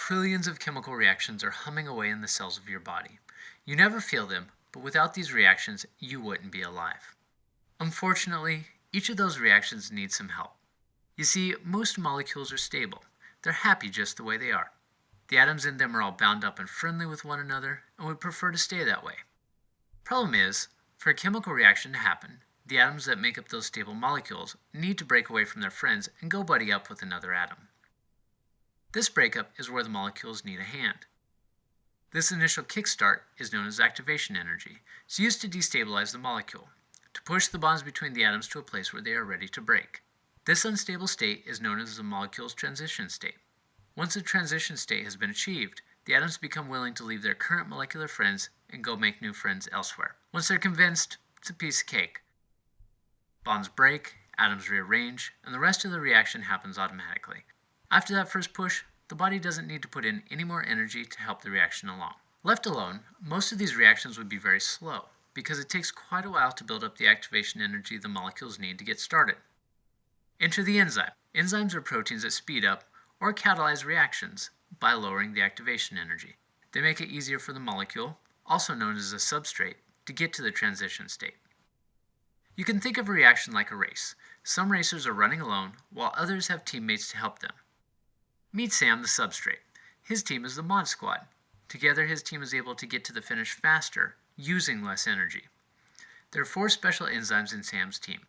Trillions of chemical reactions are humming away in the cells of your body. You never feel them, but without these reactions, you wouldn't be alive. Unfortunately, each of those reactions needs some help. You see, most molecules are stable. They're happy just the way they are. The atoms in them are all bound up and friendly with one another, and would prefer to stay that way. Problem is, for a chemical reaction to happen, the atoms that make up those stable molecules need to break away from their friends and go buddy up with another atom. This breakup is where the molecules need a hand. This initial kickstart is known as activation energy. It's used to destabilize the molecule, to push the bonds between the atoms to a place where they are ready to break. This unstable state is known as the molecule's transition state. Once the transition state has been achieved, the atoms become willing to leave their current molecular friends and go make new friends elsewhere. Once they're convinced, it's a piece of cake. Bonds break, atoms rearrange, and the rest of the reaction happens automatically. After that first push, the body doesn't need to put in any more energy to help the reaction along. Left alone, most of these reactions would be very slow, because it takes quite a while to build up the activation energy the molecules need to get started. Enter the enzyme. Enzymes are proteins that speed up or catalyze reactions by lowering the activation energy. They make it easier for the molecule, also known as a substrate, to get to the transition state. You can think of a reaction like a race. Some racers are running alone, while others have teammates to help them. Meet Sam, the substrate. His team is the Mod Squad. Together, his team is able to get to the finish faster, using less energy. There are 4 special enzymes in Sam's team.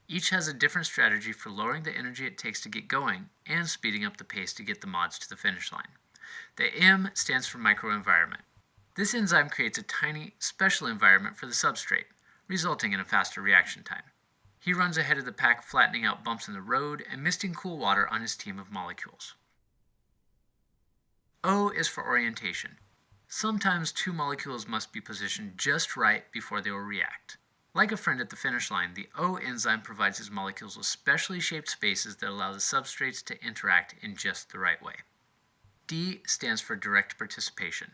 Each has a different strategy for lowering the energy it takes to get going and speeding up the pace to get the mods to the finish line. The M stands for microenvironment. This enzyme creates a tiny, special environment for the substrate, resulting in a faster reaction time. He runs ahead of the pack, flattening out bumps in the road and misting cool water on his team of molecules. O is for orientation. Sometimes 2 molecules must be positioned just right before they will react. Like a friend at the finish line, the O enzyme provides his molecules with specially shaped spaces that allow the substrates to interact in just the right way. D stands for direct participation.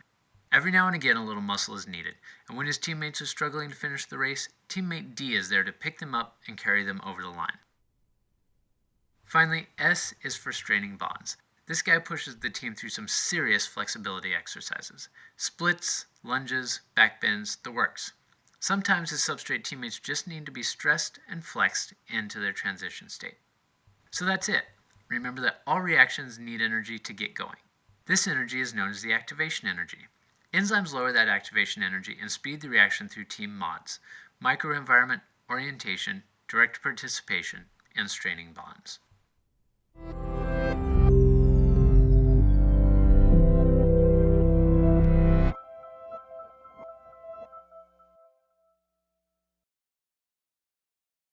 Every now and again a little muscle is needed, and when his teammates are struggling to finish the race, teammate D is there to pick them up and carry them over the line. Finally, S is for straining bonds. This guy pushes the team through some serious flexibility exercises. Splits, lunges, backbends, the works. Sometimes his substrate teammates just need to be stressed and flexed into their transition state. So that's it. Remember that all reactions need energy to get going. This energy is known as the activation energy. Enzymes lower that activation energy and speed the reaction through team mods: microenvironment, orientation, direct participation, and straining bonds.